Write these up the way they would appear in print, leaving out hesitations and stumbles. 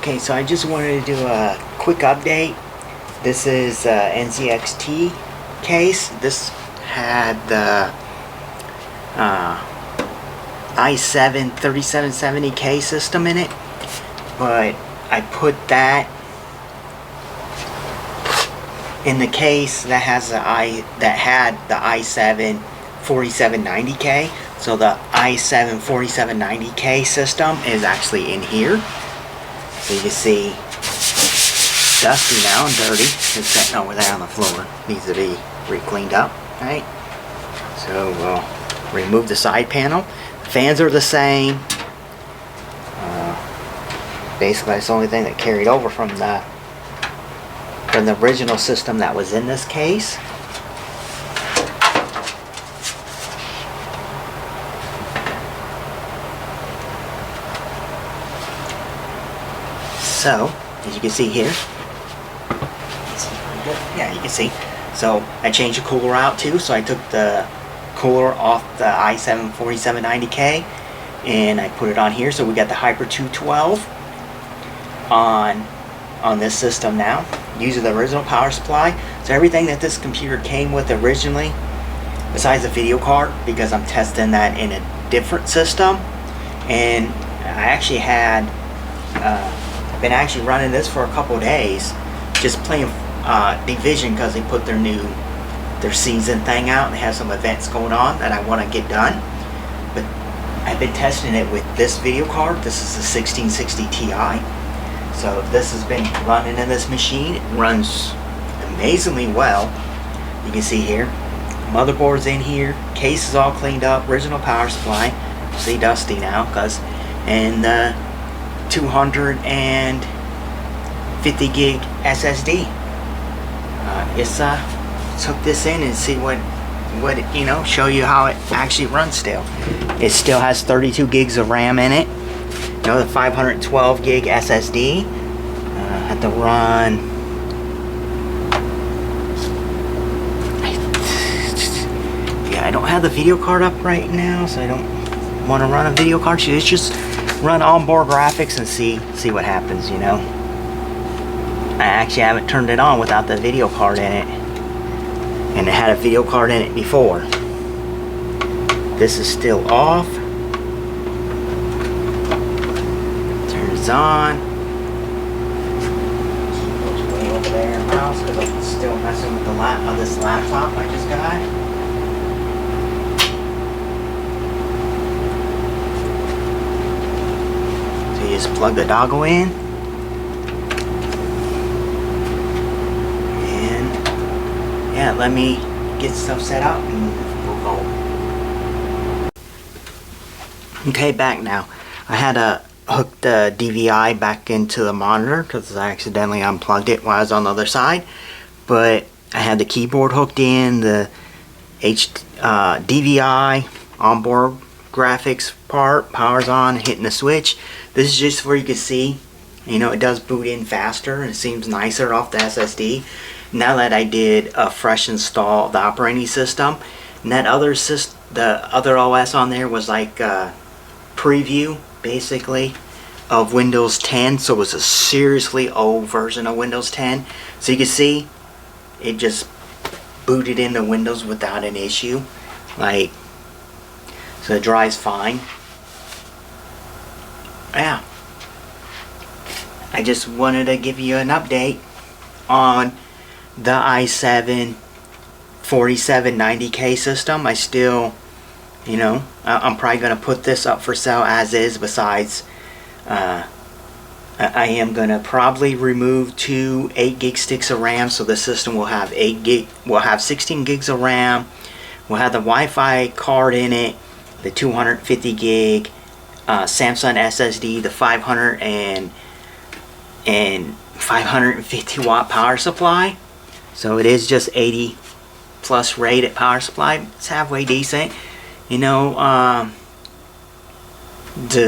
Okay, so I just wanted to do a quick update. This is NZXT case. This had the i7 3770K system in it, but I put that in the case that has the had the i7 4790K. So the i7 4790K system is actually in here. So you can see dusty now and dirty. It's sitting over there on the floor. Needs to be re-cleaned up, right? So we'll remove the side panel. The fans are the same. Basically, that's the only thing that carried over from the original system that was in this case. So, as you can see here, yeah, you can see. So I changed the cooler out too. So I took the cooler off the i7 4790K and I put it on here. So we got the Hyper 212 on this system now, using the original power supply. So everything that this computer came with originally, besides the video card, because I'm testing that in a different system, and I actually had been actually running this for a couple days, just playing Division, because they put their season thing out and they have some events going on that I want to get done. But I've been testing it with this video card. This is the 1660 Ti. So this has been running in this machine. It runs amazingly well. You can see here, motherboard's in here, case is all cleaned up, original power supply. See, dusty now, and 250 gig SSD. Let's hook this in and see what show you how it actually runs still. It still has 32 gigs of RAM in it. The 512 gig SSD. Had to run. Yeah, I don't have the video card up right now, so I don't want to run a video card. So it's just run onboard graphics and see what happens. I actually haven't turned it on without the video card in it, and it had a video card in it before. This is still off. Turns on. Way over there, mouse, because I'm still messing with this laptop I just got. So you just plug the dongle in. Yeah, let me get stuff set up and we'll go. Okay, back now. I had to hook the DVI back into the monitor because I accidentally unplugged it while I was on the other side. But I had the keyboard hooked in, the DVI onboard graphics part, power's on, hitting the switch. This is just where you can see, it does boot in faster and it seems nicer off the SSD. Now that I did a fresh install of the operating system, and that the other OS on there was like a preview, basically, of Windows 10. So it was a seriously old version of Windows 10. So you can see, it just booted into Windows without an issue. So it drives fine. Yeah. I just wanted to give you an update on the i7 4790K system. I still, I'm probably going to put this up for sale as is. Besides, I am going to probably remove 2 8 gig sticks of RAM, so the system will have 16 gigs of RAM. We'll have the Wi-Fi card in it, the 250 gig Samsung SSD, the 550 watt power supply. So it is just 80 plus rated power supply. It's halfway decent. The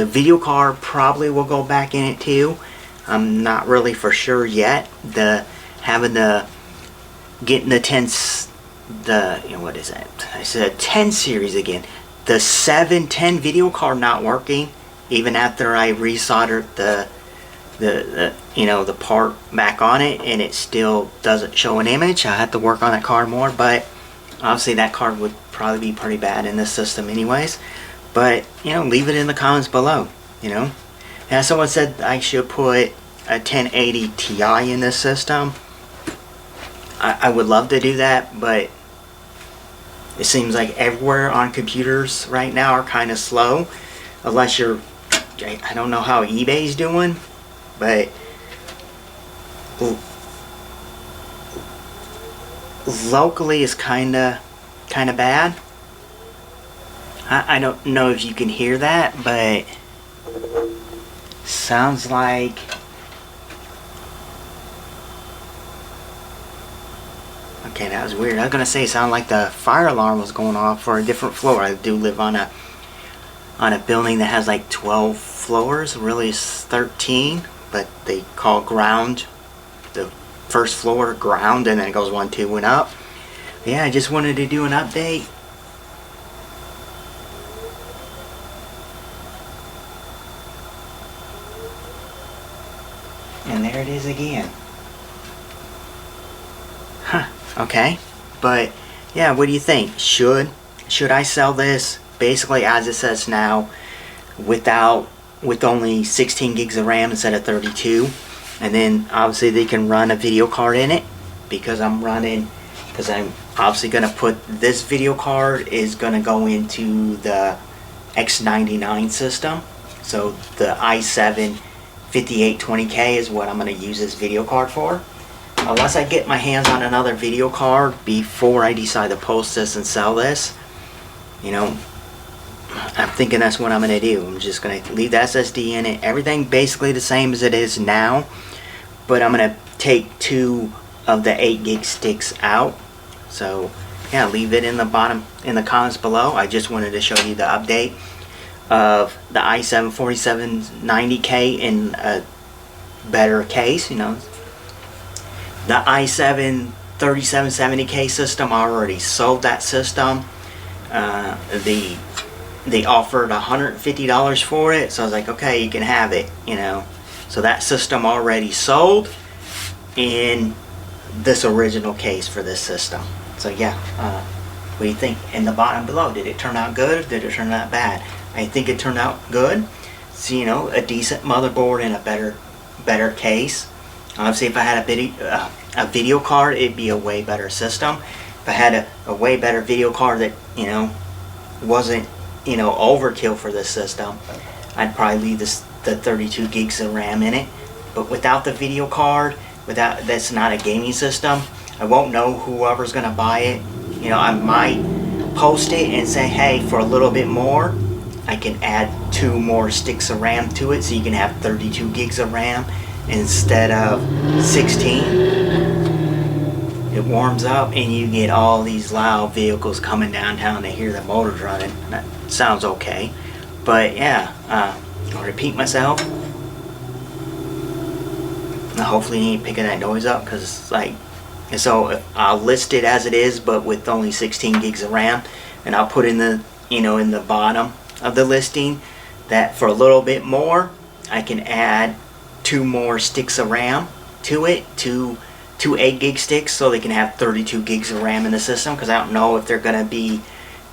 video card probably will go back in it too. I'm not really for sure yet. Getting the 10, what is that? I said 10 series again. The 710 video card not working, even after I resoldered the the part back on it, and it still doesn't show an image. I have to work on that card more, but obviously that card would probably be pretty bad in this system anyways. But leave it in the comments below. Now someone said I should put a 1080 Ti in this system. I would love to do that, but it seems like everywhere on computers right now are kind of slow, unless you're, I don't know how eBay's doing, but locally is kind of bad. I don't know if you can hear that, but sounds like okay, that was weird. I was gonna say it sounded like the fire alarm was going off for a different floor. I do live on a building that has like 12 floors. Really it's 13, but they call ground the first floor ground, and then it goes 1, 2, and up. Yeah, I just wanted to do an update. And there it is again. Huh. Okay, but yeah, what do you think? Should I sell this basically as it says now, with only 16 gigs of RAM instead of 32, and then obviously they can run a video card in it, because I'm obviously gonna put this video card is gonna go into the X99 system, so the i7 5820K is what I'm gonna use this video card for. Unless I get my hands on another video card before I decide to post this and sell this, I'm thinking that's what I'm going to do. I'm just going to leave the SSD in it. Everything basically the same as it is now, but I'm going to take 2 of the 8 gig sticks out. So yeah, leave it in the bottom in the comments below. I just wanted to show you the update of the i7 4790K in a better case. The i7 3770K system, I already sold that system. They offered $150 for it, so I was like, okay, you can have it, So that system already sold in this original case for this system. So yeah, what do you think? In the bottom below, did it turn out good or did it turn out bad? I think it turned out good. So, a decent motherboard and a better case. Obviously, if I had a video card, it'd be a way better system. If I had a way better video card that wasn't overkill for this system, I'd probably leave the 32 gigs of RAM in it. But without the video card, that's not a gaming system, I won't know whoever's gonna buy it. I might post it and say, hey, for a little bit more, I can add 2 more sticks of RAM to it, so you can have 32 gigs of RAM instead of 16. It warms up and you get all these loud vehicles coming downtown. They hear the motors running. That sounds okay. But yeah, I'll repeat myself. Hopefully you ain't picking that noise up, because it's like, and so I'll list it as it is, but with only 16 gigs of RAM, and I'll put in the in the bottom of the listing that for a little bit more I can add 2 more sticks of RAM to it, two 8 gig sticks, so they can have 32 gigs of RAM in the system, because I don't know if they're going to be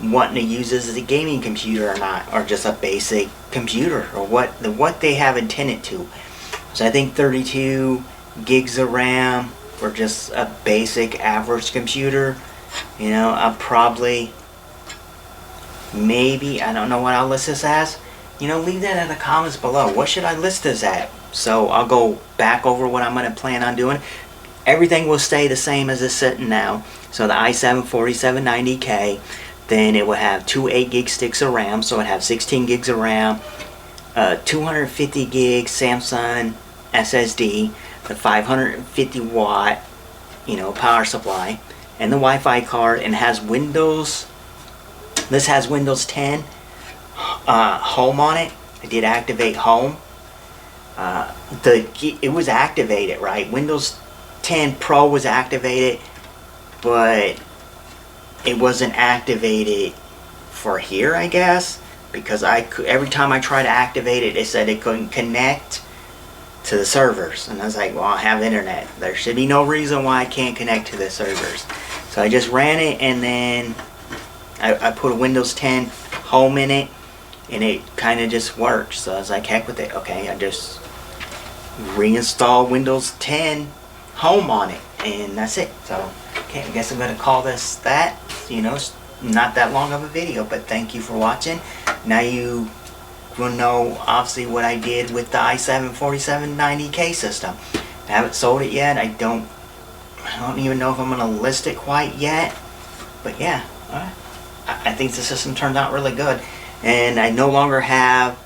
wanting to use this as a gaming computer or not, or just a basic computer, or what they have intended to. So I think 32 gigs of RAM for just a basic average computer, I'll probably, maybe, I don't know what I'll list this as. Leave that in the comments below. What should I list this at? So I'll go back over what I'm going to plan on doing. Everything will stay the same as it's sitting now. So the i7 4790K, then it will have 2 8 gig sticks of RAM, so it have 16 gigs of RAM, 250 gig Samsung SSD, the 550 watt, power supply, and the Wi-Fi card, and has Windows. This has Windows 10 Home on it. I did activate Home. It was activated, right? Windows 10 Pro was activated, but it wasn't activated for here, I guess, because every time I tried to activate it, it said it couldn't connect. to the servers. And I was like, well, I have internet. There should be no reason why I can't connect to the servers. So I just ran it, and then I put a Windows 10 Home in it, and it kind of just worked. So I was like, heck with it. Okay, I just reinstall Windows 10 Home on it, and that's it. So, okay, I guess I'm going to call this that. You know, it's not that long of a video, but thank you for watching. Now you will know, obviously, what I did with the i7-4790K system. I haven't sold it yet. I don't even know if I'm going to list it quite yet. But yeah, I think the system turned out really good. And I no longer have,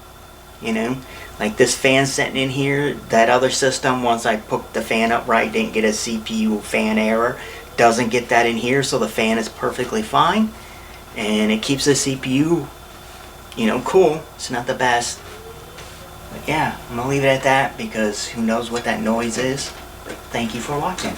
you know, like this fan sitting in here. That other system, once I put the fan up right, didn't get a CPU fan error. Doesn't get that in here, so the fan is perfectly fine. And it keeps the CPU, you know, cool. It's not the best. But yeah, I'm going to leave it at that because who knows what that noise is. But thank you for watching.